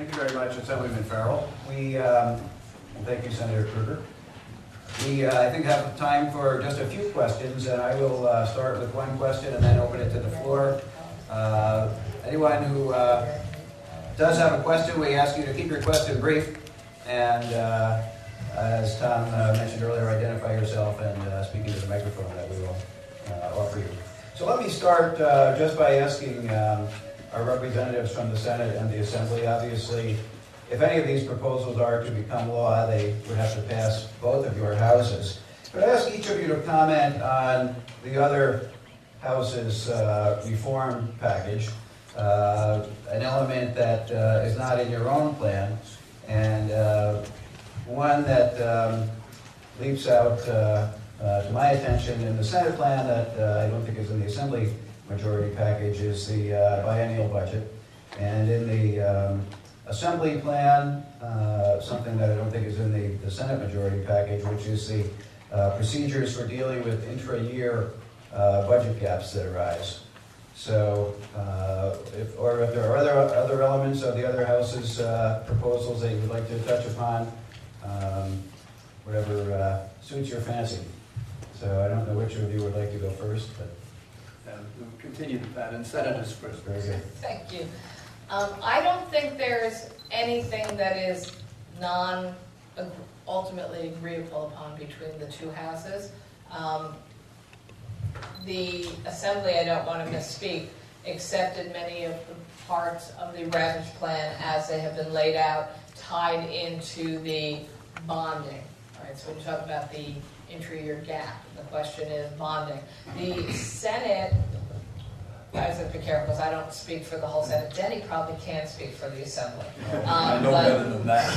Thank you very much, Assemblyman Farrell. Thank you, Senator Kruger. We, I think, have time for just a few questions, and I will start with one question and then open it to the floor. Anyone who does have a question, we ask you to keep your question brief, and as Tom mentioned earlier, identify yourself and speak into the microphone that we will offer you. So let me start just by asking our representatives from the Senate and the Assembly. Obviously, if any of these proposals are to become law, they would have to pass both of your houses. But I ask each of you to comment on the other house's reform package, an element that is not in your own plan, and one that leaps out to my attention in the Senate plan that I don't think is in the Assembly majority package is the biennial budget. And in the Assembly plan, something that I don't think is in the Senate majority package, which is the procedures for dealing with intra-year budget gaps that arise. So, if there are other elements of the other House's proposals that you would like to touch upon, whatever suits your fancy. So I don't know which of you would like to go first, but we'll continue the pattern. Senators first. Very good. Thank you. I don't think there's anything that is ultimately agreeable upon between the two houses. The Assembly, I don't want to misspeak, accepted many of the parts of the Ravitch plan as they have been laid out, tied into the bonding. All right, so when you talk about the intra-year gap, the question is bonding. The Senate, I was going to be careful because I don't speak for the whole Senate. Denny probably can speak for the Assembly. I know better than that.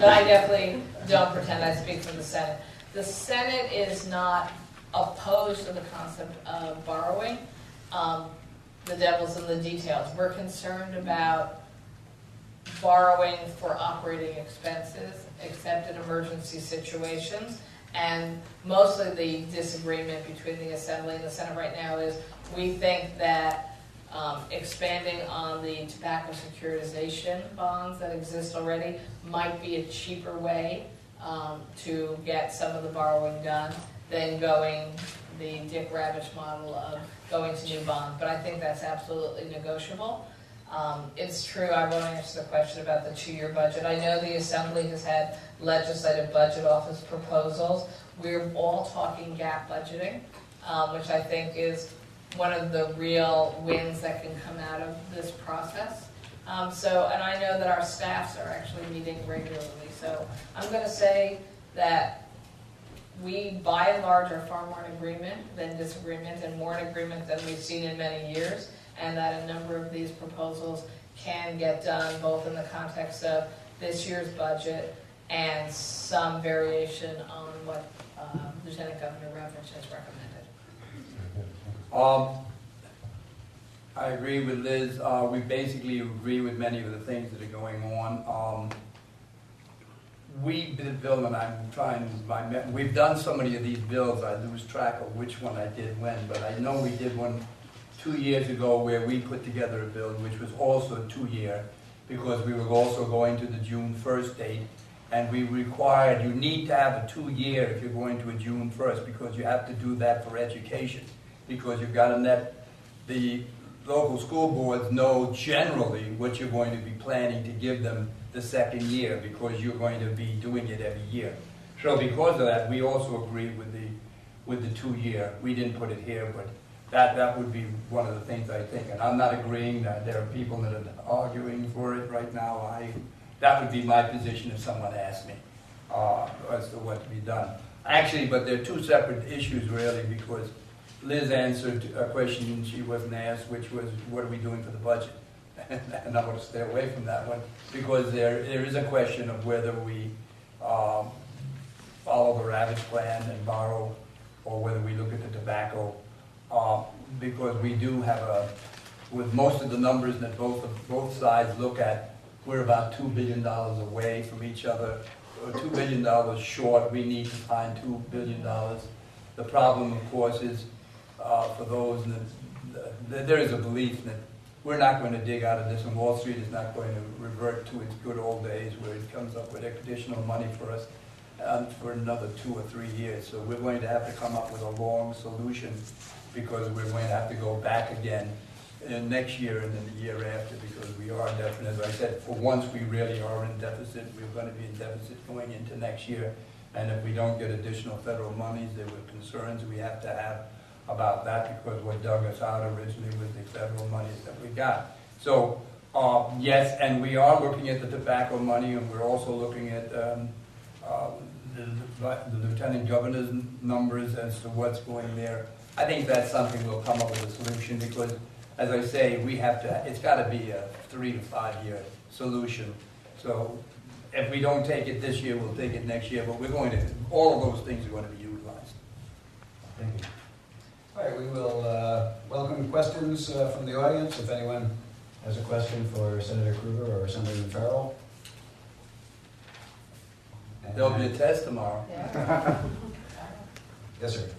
But I definitely don't pretend I speak for the Senate. The Senate is not opposed to the concept of borrowing. The devil's in the details. We're concerned about borrowing for operating expenses, except in emergency situations. And mostly the disagreement between the Assembly and the Senate right now is we think that expanding on the tobacco securitization bonds that exist already might be a cheaper way to get some of the borrowing done than going the Dick Ravitch model of going to new bonds. But I think that's absolutely negotiable. It's true, I won't answer the question about the two-year budget. I know the Assembly has had legislative budget office proposals. We're all talking gap budgeting, which I think is one of the real wins that can come out of this process. And I know that our staffs are actually meeting regularly. So I'm going to say that we, by and large, are far more in agreement than disagreement, and more in agreement than we've seen in many years, and that a number of these proposals can get done both in the context of this year's budget and some variation on what Lieutenant Governor Ravitch has recommended. I agree with Liz. We basically agree with many of the things that are going on. We've done so many of these bills, I lose track of which one I did when, but I know we did one 2 years ago where we put together a bill which was also 2-year, because we were also going to the June 1st date, and we required, you need to have a 2-year if you're going to a June 1st, because you have to do that for education, because you've got to let the local school boards know generally what you're going to be planning to give them the second year, because you're going to be doing it every year. So because of that, we also agree with the 2-year. We didn't put it here, but that would be one of the things I think. And I'm not agreeing that there are people that are arguing for it right now. That would be my position if someone asked me as to what to be done. Actually, but they're two separate issues really, because Liz answered a question she wasn't asked, which was, what are we doing for the budget? And I want to stay away from that one, because there is a question of whether we follow the Ravitch plan and borrow, or whether we look at the tobacco, because we do have with most of the numbers that both sides look at, we're about $2 billion away from each other, $2 billion short. We need to find $2 billion. The problem, of course, is for those that there is a belief that we're not going to dig out of this, and Wall Street is not going to revert to its good old days where it comes up with additional money for us for another 2 or 3 years. So we're going to have to come up with a long solution, because we're going to have to go back again next year and then the year after, because we are definitely, as I said, for once we really are in deficit. We're going to be in deficit going into next year, and if we don't get additional federal monies, there were concerns we have to have about that, because what dug us out originally was the federal monies that we got. So yes, and we are looking at the tobacco money, and we're also looking at the lieutenant governor's numbers as to what's going there. I think that's something we'll come up with a solution, because, as I say, we have to, it's got to be a 3 to 5 year solution. So if we don't take it this year, we'll take it next year, but we're going to, all of those things are going to be utilized. Thank you. All right, we will welcome questions from the audience. If anyone has a question for Senator Krueger or Senator Farrell. There'll be a test tomorrow. Yeah. Yes, sir.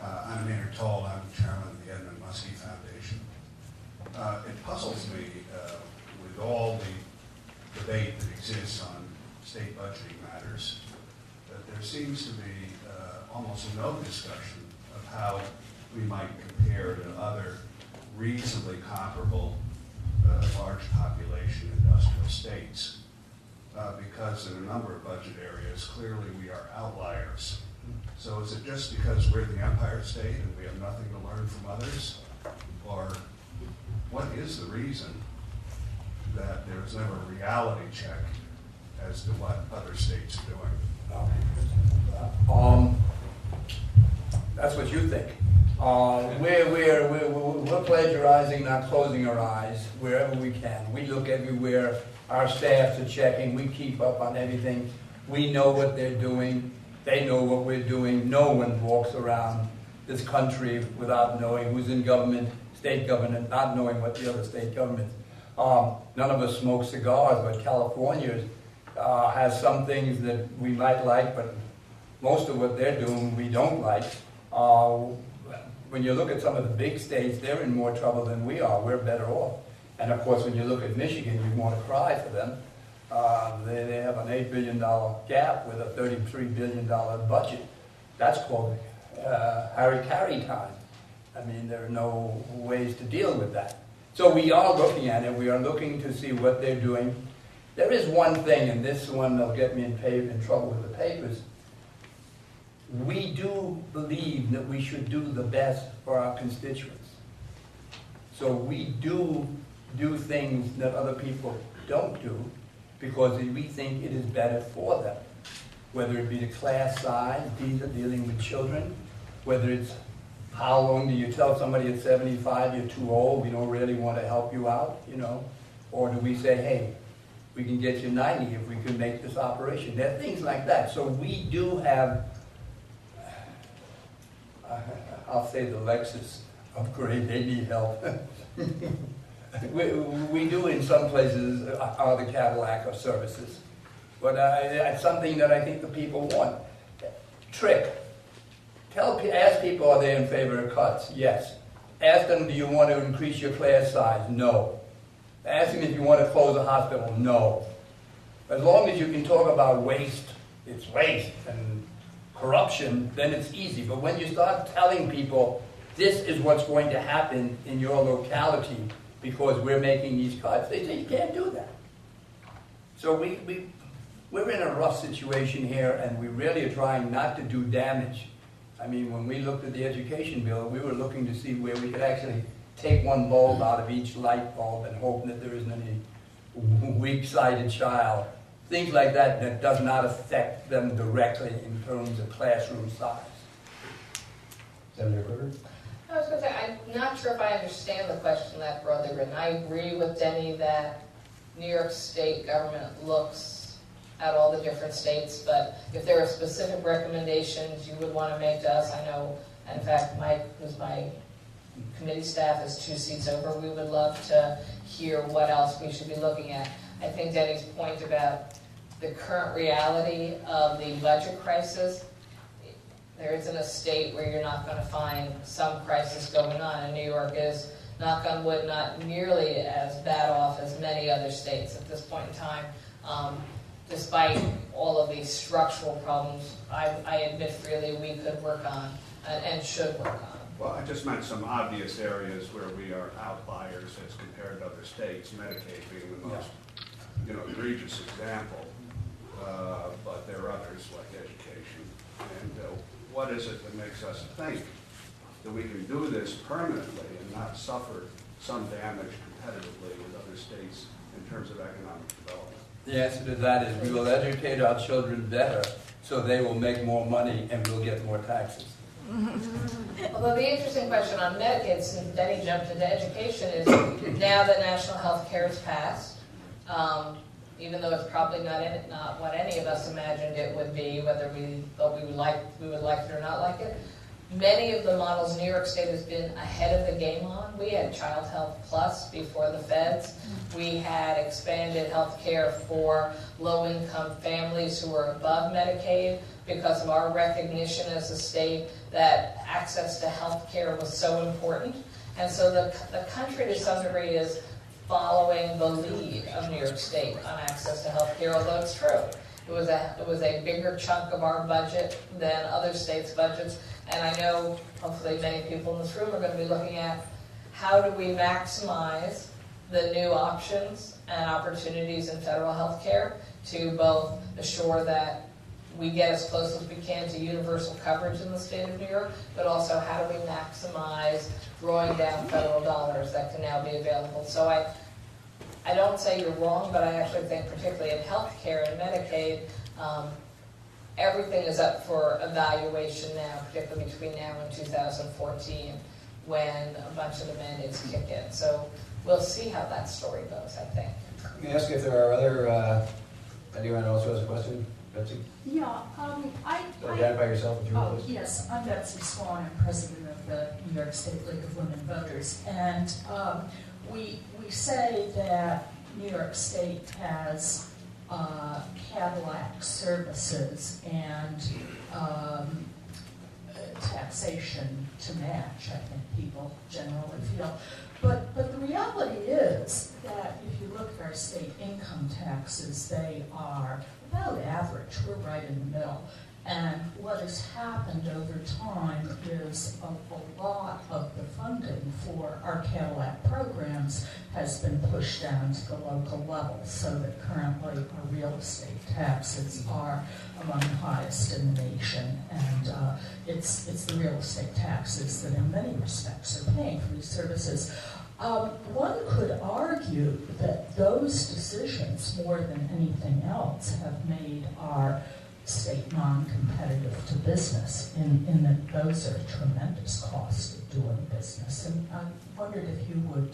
I'm Maynard Toll. I'm chairman of the Edmund Muskie Foundation. It puzzles me with all the debate that exists on state budgeting matters that there seems to be almost no discussion of how we might compare to other reasonably comparable large population industrial states. Because in a number of budget areas, clearly we are outliers. So is it just because we're the Empire State and we have nothing to learn from others? Or what is the reason that there was never a reality check as to what other states are doing? That's what you think. We're plagiarizing, not closing our eyes wherever we can. We look everywhere. Our staffs are checking. We keep up on everything. We know what they're doing. They know what we're doing. No one walks around this country without knowing who's in government, state government, not knowing what the other state governments. None of us smoke cigars, but California has some things that we might like, but most of what they're doing we don't like. When you look at some of the big states, they're in more trouble than we are. We're better off. And of course, when you look at Michigan, you want to cry for them. They have an $8 billion gap with a $33 billion budget. That's called Harry-Carry time. I mean, there are no ways to deal with that. So we are looking at it. We are looking to see what they're doing. There is one thing, and this one will get me in trouble with the papers. We do believe that we should do the best for our constituents. So we do things that other people don't do because we think it is better for them. Whether it be the class size, dealing with children, whether it's how long do you tell somebody at 75 you're too old, we don't really want to help you out, you know? Or do we say, hey, we can get you 90 if we can make this operation? There are things like that. So we do have, I'll say the Lexus upgrade, they need help. we do in some places are the Cadillac of services. But it's something that I think the people want. Trick. Ask people, are they in favor of cuts? Yes. Ask them, do you want to increase your class size? No. Ask them if you want to close a hospital? No. As long as you can talk about waste, it's waste, and corruption, then it's easy. But when you start telling people, this is what's going to happen in your locality because we're making these cuts, they say you can't do that. So we're in a rough situation here, and we really are trying not to do damage. I mean, when we looked at the education bill, we were looking to see where we could actually take one bulb out of each light bulb and hope that there isn't any weak-sided child. Things like that that does not affect them directly in terms of classroom size. Senator Krueger? I was going to say, I'm not sure if I understand the question that broadly written. I agree with Denny that New York State government looks at all the different states, but if there are specific recommendations you would want to make to us, I know, in fact, Mike, who's my committee staff, is 2 seats over. We would love to hear what else we should be looking at. I think Denny's point about the current reality of the budget crisis, There isn't a state where you're not going to find some crisis going on, and New York is, knock on wood, not nearly as bad off as many other states at this point in time. Despite all of these structural problems, I admit freely we could work on and should work on. Well, I just meant some obvious areas where we are outliers as compared to other states, Medicaid being the most, egregious example. But there are others like education. And what is it that makes us think that we can do this permanently and not suffer some damage competitively with other states in terms of economic development? The answer to that is we will educate our children better so they will make more money and we'll get more taxes. Although the interesting question on Medicaid, since Denny jumped into education, is now that national health care is passed, even though it's probably not what any of us imagined it would be, whether we thought we would like it or not like it, many of the models New York State has been ahead of the game on. We had Child Health Plus before the feds. We had expanded health care for low-income families who were above Medicaid because of our recognition as a state that access to health care was so important. And so the country to some degree is following the lead of New York State on access to health care, although it's true. It was a bigger chunk of our budget than other states' budgets. And I know, hopefully, many people in this room are going to be looking at how do we maximize the new options and opportunities in federal health care to both assure that we get as close as we can to universal coverage in the state of New York, but also how do we maximize drawing down federal dollars that can now be available. So I don't say you're wrong, but I actually think particularly in health care and Medicaid, everything is up for evaluation now, particularly between now and 2014, when a bunch of the mandates kick in. So we'll see how that story goes, I think. Let me ask if there are other, anyone else who has a question? Betsy? Yeah, So identify yourself if you will, please. yes, I'm Betsy Swan. I'm president of the New York State League of Women Voters. And we say that New York State has Cadillac services and taxation to match, I think people generally feel. But the reality is that if you look at our state income taxes, they are about average. We're right in the middle. And what has happened over time is a lot of the funding for our Cadillac programs has been pushed down to the local level, so that currently our real estate taxes are among the highest in the nation. And it's the real estate taxes that in many respects are paying for these services. One could argue that those decisions, more than anything else, have made our state non-competitive to business in that those are a tremendous cost of doing business. And I wondered if you would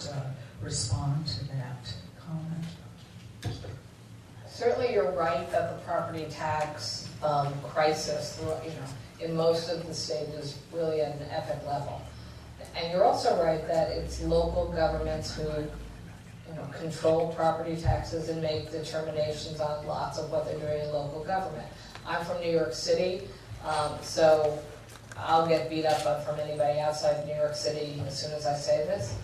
respond to that comment. Certainly you're right that the property tax crisis, in most of the state is really at an epic level. And you're also right that it's local governments who control property taxes and make determinations on lots of what they're doing in local government. I'm from New York City, so I'll get beat up from anybody outside of New York City as soon as I say this.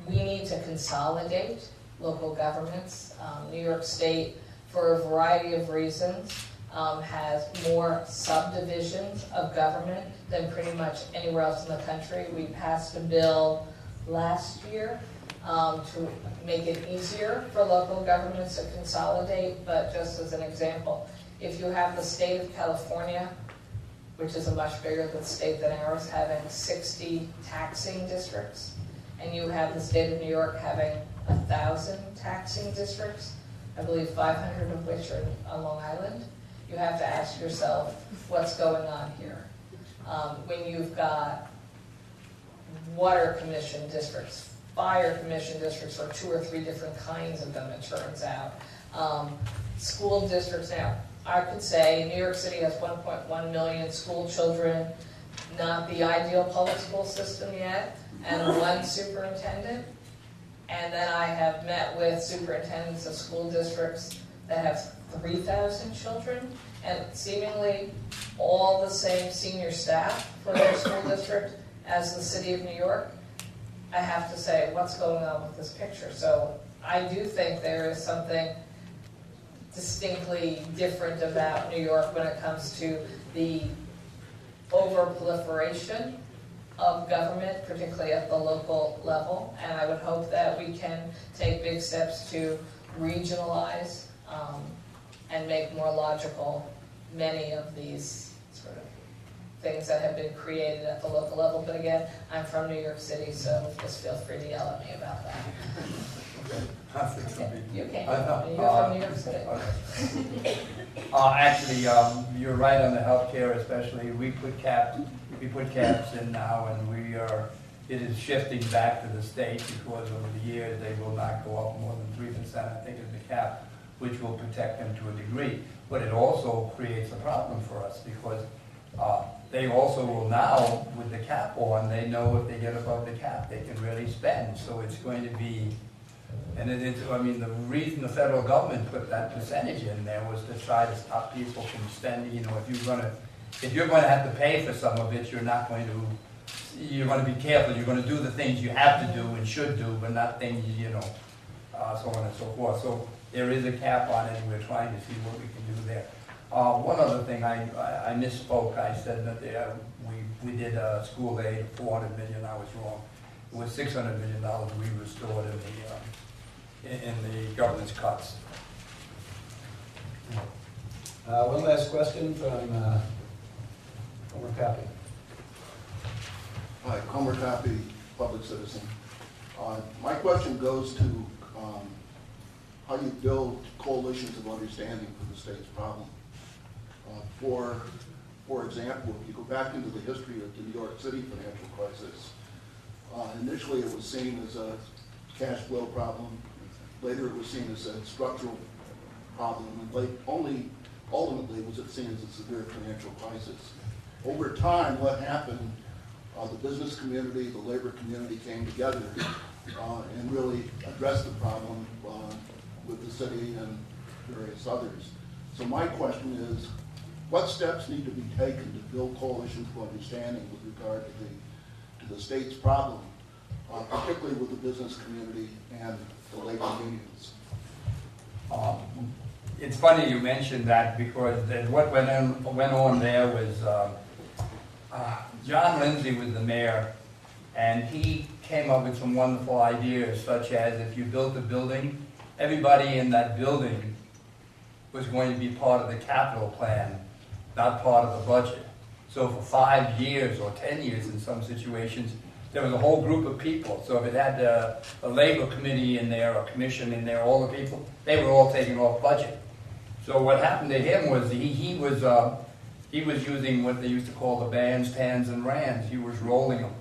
We need to consolidate local governments. New York State, for a variety of reasons, has more subdivisions of government than pretty much anywhere else in the country. We passed a bill last year to make it easier for local governments to consolidate, but just as an example, if you have the state of California, which is a much bigger state than ours, having 60 taxing districts, and you have the state of New York having 1,000 taxing districts, I believe 500 of which are on Long Island, you have to ask yourself, what's going on here? When you've got water commission districts, fire commission districts, or 2 or 3 different kinds of them, it turns out. School districts now, I could say New York City has 1.1 million school children, not the ideal public school system yet, and 1 superintendent. And then I have met with superintendents of school districts that have 3,000 children, and seemingly all the same senior staff for their school district as the city of New York, I have to say, what's going on with this picture? So I do think there is something distinctly different about New York when it comes to the over-proliferation of government, particularly at the local level. And I would hope that we can take big steps to regionalize and make more logical many of these sort of things that have been created at the local level. But again, I'm from New York City, so just feel free to yell at me about that. You can. You're from New York City. Actually, you're right on the healthcare, especially. We put caps in now, and it is shifting back to the state because over the years they will not go up more than 3%, I think is the cap, which will protect them to a degree. But it also creates a problem for us because they also will now, with the cap on, they know if they get above the cap, they can really spend. So it's going to be, and the reason the federal government put that percentage in there was to try to stop people from spending. If you're going to have to pay for some of it, you're going to be careful. You're going to do the things you have to do and should do, but not things, so on and so forth. So there is a cap on it, and we're trying to see what we can do there. One other thing, I misspoke. I said that we did a school aid of $400 million. I was wrong. It was $600 million we restored in the government's cuts. One last question from Comer Copy. Hi, Comer Copy, public citizen. My question goes to how you build coalitions of understanding for the state's problem. For example, if you go back into the history of the New York City financial crisis, initially it was seen as a cash flow problem. Later it was seen as a structural problem, and ultimately was it seen as a severe financial crisis. Over time, what happened, the business community, the labor community came together and really addressed the problem with the city and various others. So my question is, what steps need to be taken to build coalitions of understanding with regard to the state's problem, particularly with the business community and the labor unions? It's funny you mentioned that because what went on there was John Lindsay was the mayor, and he came up with some wonderful ideas, such as if you built a building, everybody in that building was going to be part of the capital plan, not part of the budget. So for 5 years or 10 years in some situations, there was a whole group of people. So if it had a labor committee in there, a commission in there, all the people, they were all taken off budget. So what happened to him was he was using what they used to call the bands, tans, and rands. He was rolling them.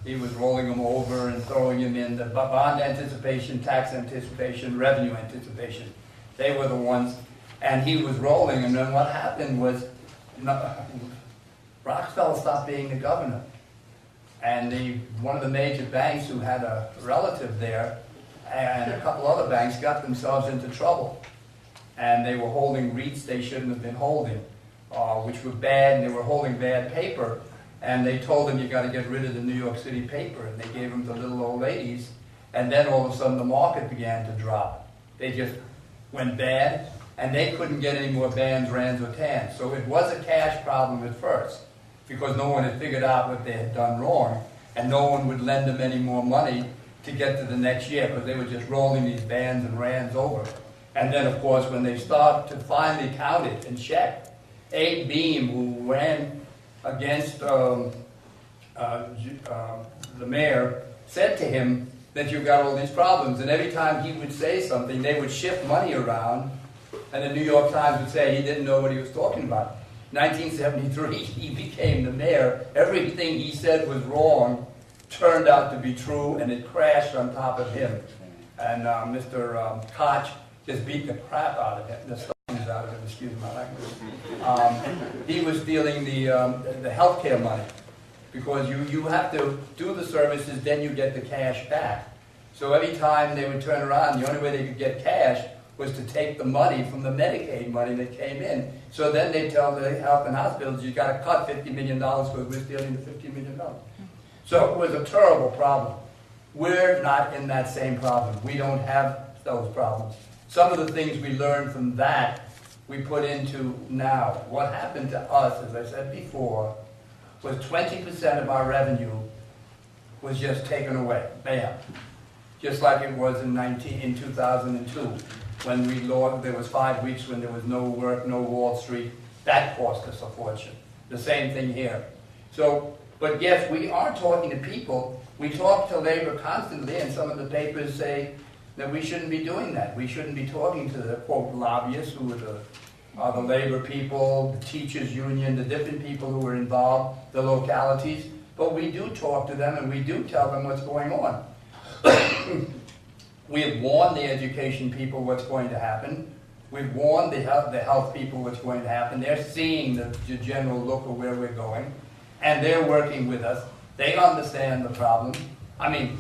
He was rolling them over and throwing them in the bond anticipation, tax anticipation, revenue anticipation. They were the ones, and he was rolling. And then what happened was Rockefeller stopped being the governor. And one of the major banks who had a relative there and a couple other banks got themselves into trouble. And they were holding REITs they shouldn't have been holding, which were bad, and they were holding bad paper. And they told them, you got to get rid of the New York City paper. And they gave them to little old ladies. And then all of a sudden the market began to drop. They just went bad, and they couldn't get any more bands, rands, or tans. So it was a cash problem at first, because no one had figured out what they had done wrong, and no one would lend them any more money to get to the next year, because they were just rolling these bands and rands over. And then, of course, when they started to finally count it and check, Abe Beam, who ran against the mayor, said to him that you've got all these problems, and every time he would say something, they would shift money around, and the New York Times would say he didn't know what he was talking about. 1973, he became the mayor. Everything he said was wrong turned out to be true, and it crashed on top of him. And Mr. Koch just beat the crap out of him, the stones out of him, excuse my language. He was stealing the health care money, because you have to do the services, then you get the cash back. So every time they would turn around, the only way they could get cash was to take the money from the Medicaid money that came in. So then they tell the health and hospitals, you got to cut $50 million because we're stealing the $50 million. So it was a terrible problem. We're not in that same problem. We don't have those problems. Some of the things we learned from that, we put into now. What happened to us, as I said before, was 20% of our revenue was just taken away. Bam. Just like it was in 2002, when we lost, there was 5 weeks when there was no work, no Wall Street. That cost us a fortune. The same thing here. So, but yes, we are talking to people. We talk to labor constantly, and some of the papers say that we shouldn't be doing that. We shouldn't be talking to the, quote, lobbyists, who are the labor people, the teachers union, the different people who are involved, the localities. But we do talk to them, and we do tell them what's going on. We have warned the education people what's going to happen. We've warned the health people what's going to happen. They're seeing the general look of where we're going, and they're working with us. They understand the problem. I mean,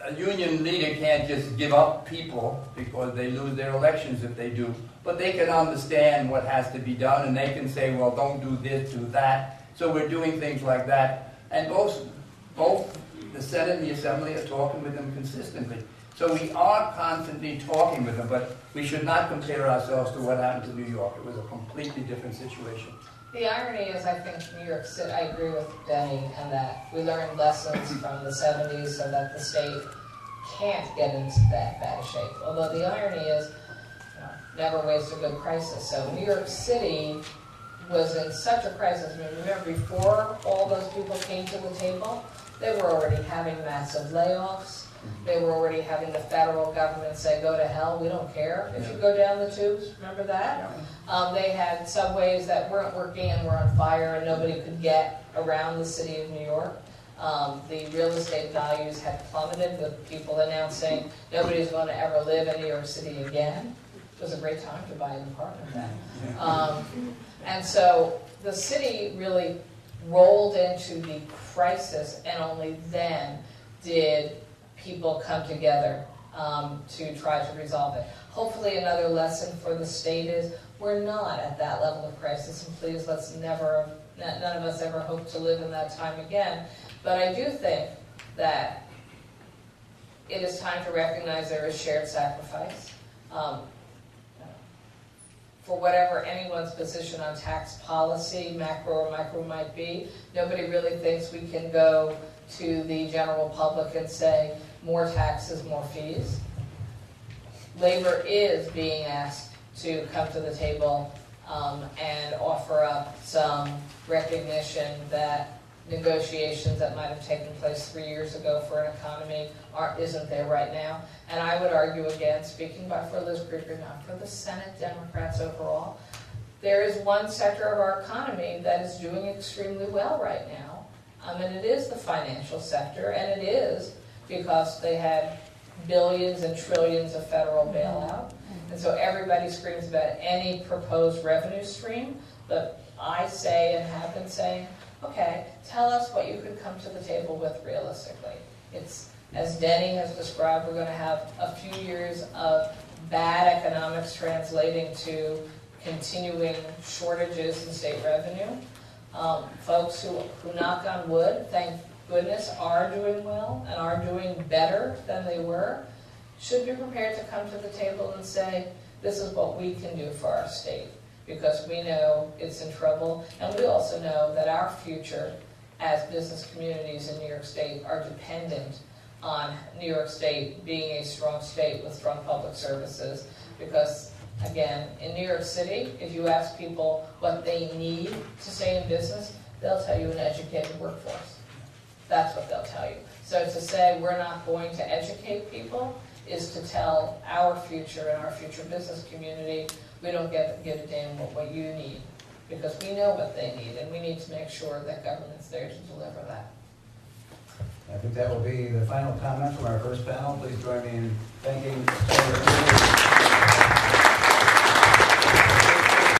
a union leader can't just give up people because they lose their elections if they do, but they can understand what has to be done, and they can say, well, don't do this, do that. So we're doing things like that, and both the Senate and the Assembly are talking with them consistently. So we are constantly talking with them, but we should not compare ourselves to what happened to New York. It was a completely different situation. The irony is, I think New York City, I agree with Denny in that we learned lessons from the 70s so that the state can't get into that bad shape. Although the irony is, never waste a good crisis. So New York City was in such a crisis. I mean, remember, before all those people came to the table, they were already having massive layoffs. They were already having the federal government say, go to hell, we don't care if you go down the tubes. Remember that? They had subways that weren't working and were on fire and nobody could get around the city of New York. The real estate values had plummeted with people announcing nobody's going to ever live in New York City again. It was a great time to buy an apartment then. And so the city really rolled into the crisis, and only then did people come together to try to resolve it. Hopefully another lesson for the state is we're not at that level of crisis, and please let's never, none of us ever hope to live in that time again. But I do think that it is time to recognize there is shared sacrifice. For whatever anyone's position on tax policy, macro or micro might be, nobody really thinks we can go to the general public and say, more taxes, more fees. Labor is being asked to come to the table and offer up some recognition that negotiations that might have taken place 3 years ago for an economy isn't there right now. And I would argue again, speaking for Liz Krieger, not for the Senate Democrats overall, there is one sector of our economy that is doing extremely well right now. And it is the financial sector, and it is because they had billions and trillions of federal bailout. And so everybody screams about any proposed revenue stream, but I say and have been saying, okay, tell us what you could come to the table with realistically. It's, as Denny has described, we're going to have a few years of bad economics translating to continuing shortages in state revenue. Folks who knock on wood, thank goodness, are doing well and are doing better than they were, should be prepared to come to the table and say, this is what we can do for our state, because we know it's in trouble, and we also know that our future as business communities in New York State are dependent on New York State being a strong state with strong public services, because again, in New York City, if you ask people what they need to stay in business, they'll tell you an educated workforce. That's what they'll tell you. So to say we're not going to educate people is to tell our future and our future business community, we don't give a damn what you need, because we know what they need, and we need to make sure that government's there to deliver that. I think that will be the final comment from our first panel. Please join me in thanking Senator Ravitch.